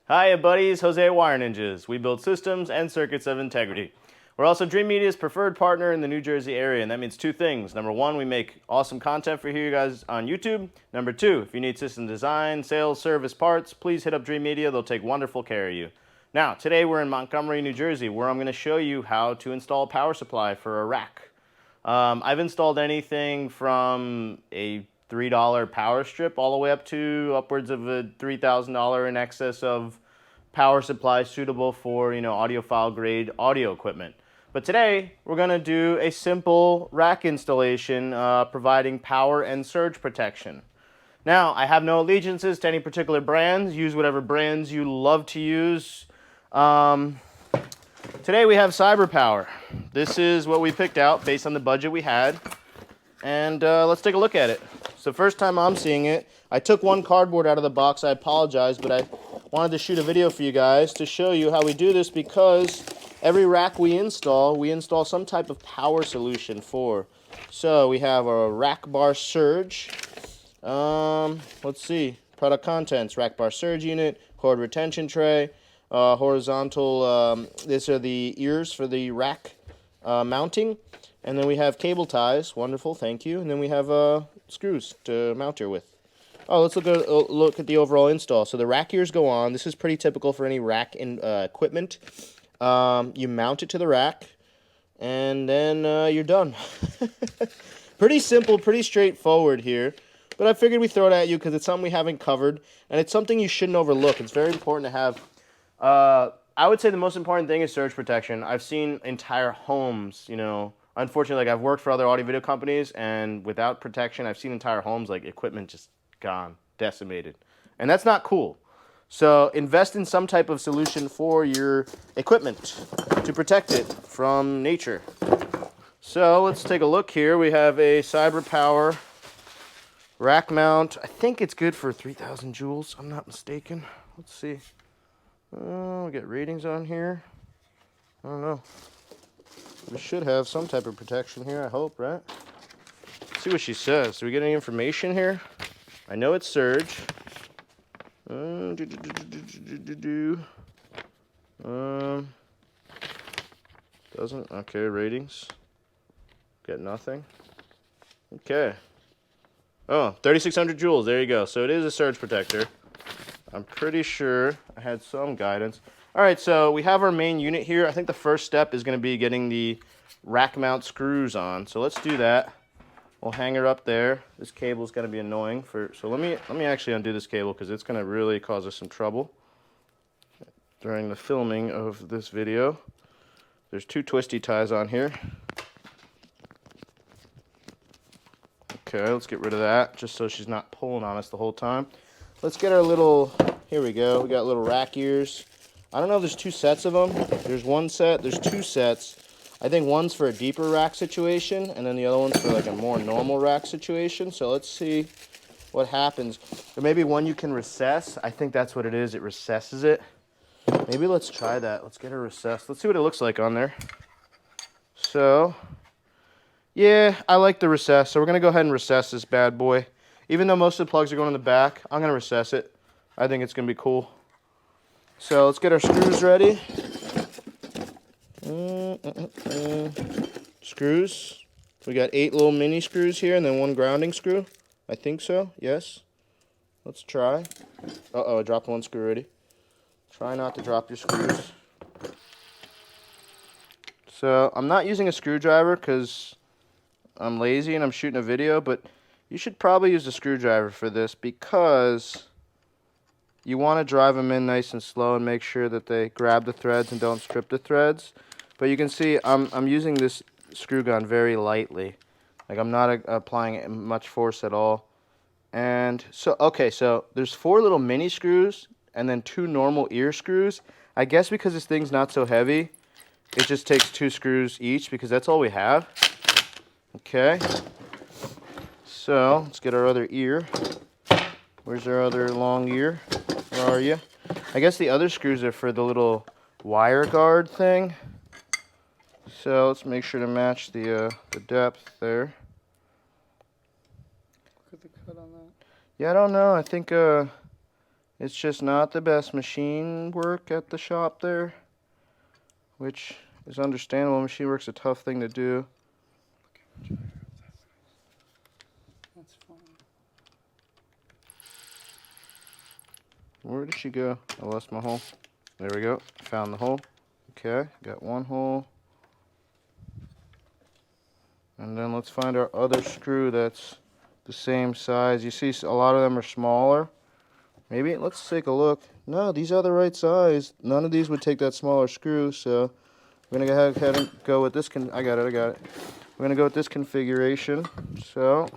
Hi buddies, Jose Wire Ninjas. We build systems and circuits of integrity. We're also Dreamedia's preferred partner in the New Jersey area, and that means two things. Number one, we make awesome content for you guys on YouTube. Number two, if you need system design, sales, service, parts, please hit up Dreamedia. They'll take wonderful care of you. Now, today we're in Montgomery, New Jersey, where I'm going to show you how to install a power supply for a rack. I've installed anything from a $3 power strip all the way up to upwards of a $3,000 in excess of power supply suitable for, audiophile grade audio equipment. But today we're going to do a simple rack installation providing power and surge protection. Now, I have no allegiances to any particular brands. Use whatever brands you love to use. Today we have CyberPower. This is what we picked out based on the budget we had. And let's take a look at it. It's the first time I'm seeing it. I took one cardboard out of the box. I apologize, but I wanted to shoot a video for you guys to show you how we do this, because every rack we install some type of power solution for. So we have a rack bar surge. Let's see. Product contents: rack bar surge unit, cord retention tray, horizontal. These are the ears for the rack mounting. And then we have cable ties. Wonderful, thank you. And then we have screws to mount here with. Oh, let's look at the overall install. So the rack ears go on. This is pretty typical for any rack equipment. You mount it to the rack, and then you're done. Pretty simple, pretty straightforward here. But I figured we'd throw it at you because it's something we haven't covered, and it's something you shouldn't overlook. It's very important to have. I would say the most important thing is surge protection. I've seen entire homes, unfortunately, like I've worked for other audio video companies, and without protection, I've seen entire homes, like equipment just gone, decimated. And that's not cool. So invest in some type of solution for your equipment to protect it from nature. So let's take a look here. We have a CyberPower rack mount. I think it's good for 3,000 joules. I'm not mistaken. Let's see. We get ratings on here. I don't know. We should have some type of protection here, I hope, right? Let's see what she says. Do we get any information here? I know it's surge. Doesn't. Okay, ratings. Get nothing. Okay. Oh, 3,600 joules. There you go. So it is a surge protector. I'm pretty sure I had some guidance. All right, so we have our main unit here. I think the first step is going to be getting the rack mount screws on. So let's do that. We'll hang her up there. This cable is going to be annoying. So let me actually undo this cable, because it's going to really cause us some trouble during the filming of this video. There's two twisty ties on here. Okay, let's get rid of that, just so she's not pulling on us the whole time. Let's get our little, here we go. We got little rack ears. I don't know if there's two sets of them. There's one set, there's two sets. I think one's for a deeper rack situation, and then the other one's for like a more normal rack situation. So let's see what happens. There may be one you can recess. I think that's what it is. It recesses it. Maybe let's try that. Let's get her recessed. Let's see what it looks like on there. So, yeah, I like the recess. So we're going to go ahead and recess this bad boy. Even though most of the plugs are going in the back, I'm going to recess it. I think it's going to be cool. So let's get our screws ready. Screws. We got 8 little mini screws here, and then 1 grounding screw. I think so. Yes. Let's try. Uh-oh, I dropped 1 screw already. Try not to drop your screws. So I'm not using a screwdriver because I'm lazy and I'm shooting a video, but you should probably use a screwdriver for this, because you want to drive them in nice and slow and make sure that they grab the threads and don't strip the threads. But you can see I'm using this screw gun very lightly. Like, I'm not applying much force at all. And so, okay, so there's 4 little mini screws and then 2 normal ear screws. I guess because this thing's not so heavy, it just takes 2 screws each, because that's all we have. Okay. So let's get our other ear. Where's our other long ear? Where are you? I guess the other screws are for the little wire guard thing. So let's make sure to match the depth there. Look at the cut on that. Yeah, I don't know. I think It's just not the best machine work at the shop there, which is understandable. Machine work's a tough thing to do. That's fine. Where did she go? I lost my hole. There we go. Found the hole. Okay, got one hole. And then let's find our other screw that's the same size. You see a lot of them are smaller. Maybe, let's take a look. No, these are the right size. None of these would take that smaller screw, so we're gonna go ahead and go with this. I got it. We're gonna go with this configuration. So,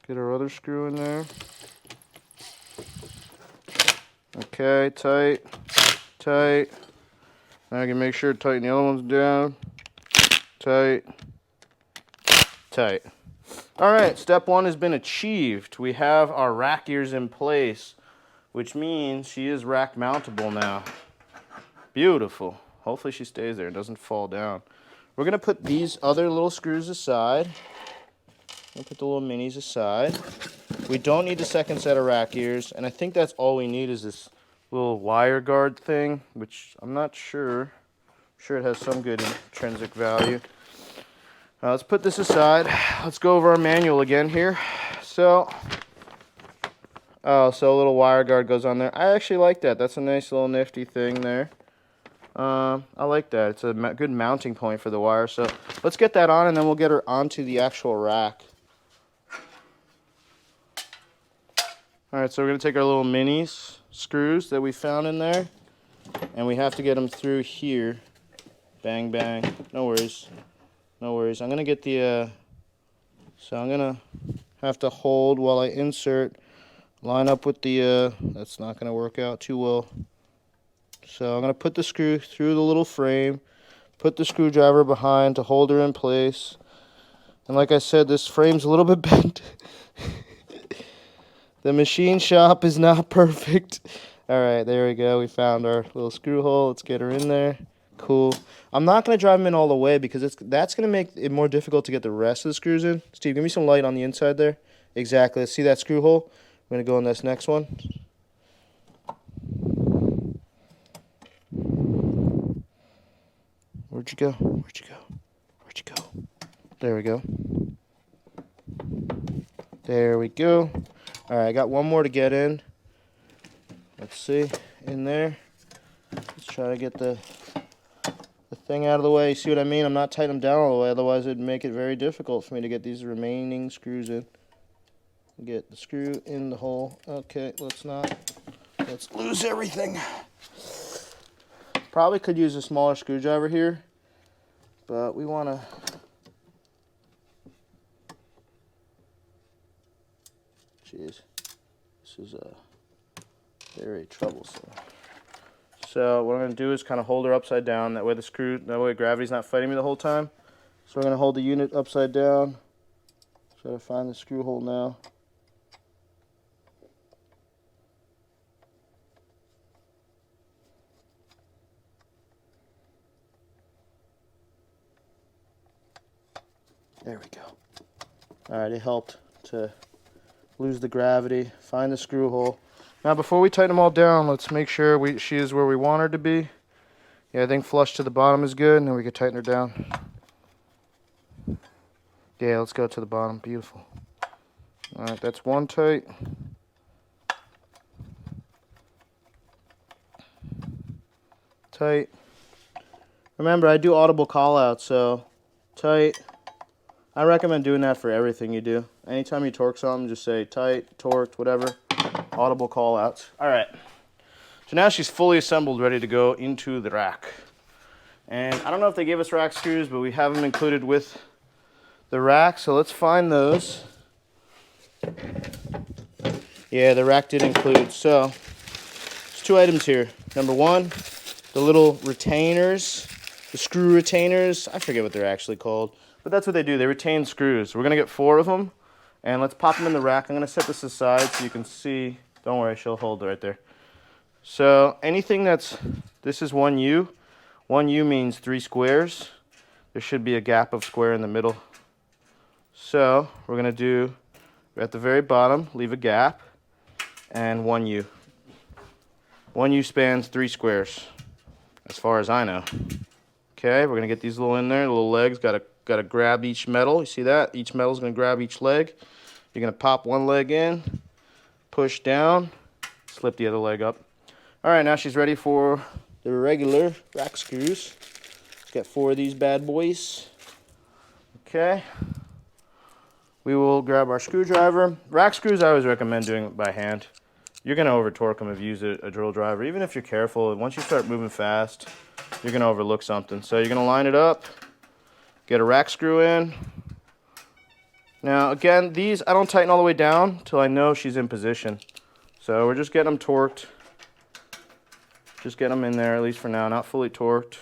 get our other screw in there. Okay, tight, tight. Now I can make sure to tighten the other ones down. Tight, tight. All right, step one has been achieved. We have our rack ears in place, which means she is rack mountable now. Beautiful. Hopefully she stays there and doesn't fall down. We're gonna put these other little screws aside. We'll put the little minis aside. We don't need the second set of rack ears, and I think that's all we need is this little wire guard thing, which I'm not sure. I'm sure it has some good intrinsic value. Let's put this aside. Let's go over our manual again here. So a little wire guard goes on there. I actually like that. That's a nice little nifty thing there. I like that. It's a good mounting point for the wire. So let's get that on, and then we'll get her onto the actual rack. All right, so we're going to take our little minis screws that we found in there, and we have to get them through here. Bang, bang. No worries. No worries. I'm going to get the, so I'm going to have to hold while I insert, line up with the, that's not going to work out too well. So I'm going to put the screw through the little frame, put the screwdriver behind to hold her in place. And like I said, this frame's a little bit bent. The machine shop is not perfect. All right, there we go. We found our little screw hole. Let's get her in there. Cool. I'm not going to drive them in all the way because that's going to make it more difficult to get the rest of the screws in. Steve, give me some light on the inside there. Exactly. Let's see that screw hole. We're going to go in this next one. Where'd you go? Where'd you go? Where'd you go? There we go. There we go. All right, I got one more to get in. Let's see, in there. Let's try to get the thing out of the way. You see what I mean? I'm not tightening them down all the way, otherwise it'd make it very difficult for me to get these remaining screws in. Get the screw in the hole. Okay, let's lose everything. Probably could use a smaller screwdriver here, but we want to. Jeez, this is very troublesome. So what I'm going to do is kind of hold her upside down. That way gravity's not fighting me the whole time. So we're going to hold the unit upside down. Try to find the screw hole now. There we go. All right, it helped to lose the gravity, find the screw hole. Now before we tighten them all down, let's make sure she is where we want her to be. Yeah, I think flush to the bottom is good, and then we can tighten her down. Yeah, let's go to the bottom. Beautiful. All right, that's one tight. Tight. Remember, I do audible call out, so tight. I recommend doing that for everything you do. Anytime you torque something, just say tight, torqued, whatever. Audible call outs. All right. So now she's fully assembled, ready to go into the rack. And I don't know if they gave us rack screws, but we have them included with the rack, so let's find those. Yeah, the rack did include. So there's two items here. Number one, the little retainers, the screw retainers. I forget what they're actually called, but that's what they do. They retain screws. We're going to get 4 of them, and let's pop them in the rack. I'm going to set this aside so you can see. Don't worry, she'll hold right there. So anything this is 1U. 1U means 3 squares. There should be a gap of square in the middle. So we're going to do, at the very bottom, leave a gap, and 1U. 1 U spans 3 squares, as far as I know. Okay, we're gonna get these little in there, the little legs, gotta grab each metal. You see that? Each metal's gonna grab each leg. You're gonna pop one leg in, push down, slip the other leg up. All right, now she's ready for the regular rack screws. Get 4 of these bad boys. Okay. We will grab our screwdriver. Rack screws, I always recommend doing it by hand. You're gonna over torque them if you use a drill driver. Even if you're careful, once you start moving fast, you're gonna overlook something. So you're gonna line it up, get a rack screw in. Now again, these I don't tighten all the way down till I know she's in position. So we're just getting them torqued. Just get them in there, at least for now, not fully torqued.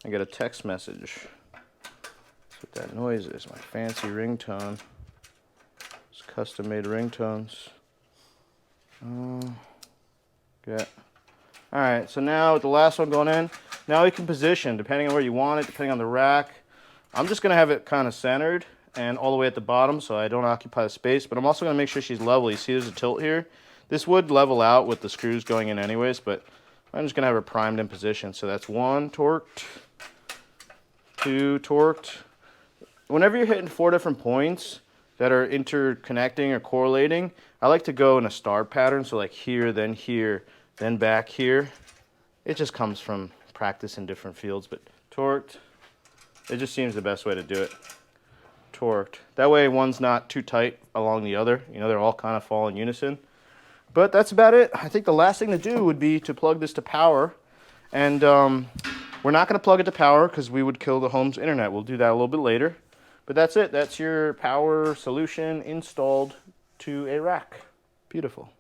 I get a text message. That's what that noise is, my fancy ringtone. It's custom made ringtones. Good. All right, so now with the last one going in, now we can position depending on where you want it, depending on the rack. I'm just gonna have it kind of centered and all the way at the bottom so I don't occupy the space, but I'm also gonna make sure she's level. You see there's a tilt here. This would level out with the screws going in anyways, but I'm just gonna have her primed in position. So that's 1 torqued, 2 torqued. Whenever you're hitting 4 different points that are interconnecting or correlating, I like to go in a star pattern. So like here, then back here. It just comes from practice in different fields, but torqued, it just seems the best way to do it. Torqued. That way one's not too tight along the other. You know, they're all kind of fall in unison. But that's about it. I think the last thing to do would be to plug this to power. And we're not going to plug it to power because we would kill the home's internet. We'll do that a little bit later. But that's it. That's your power solution installed to a rack. Beautiful.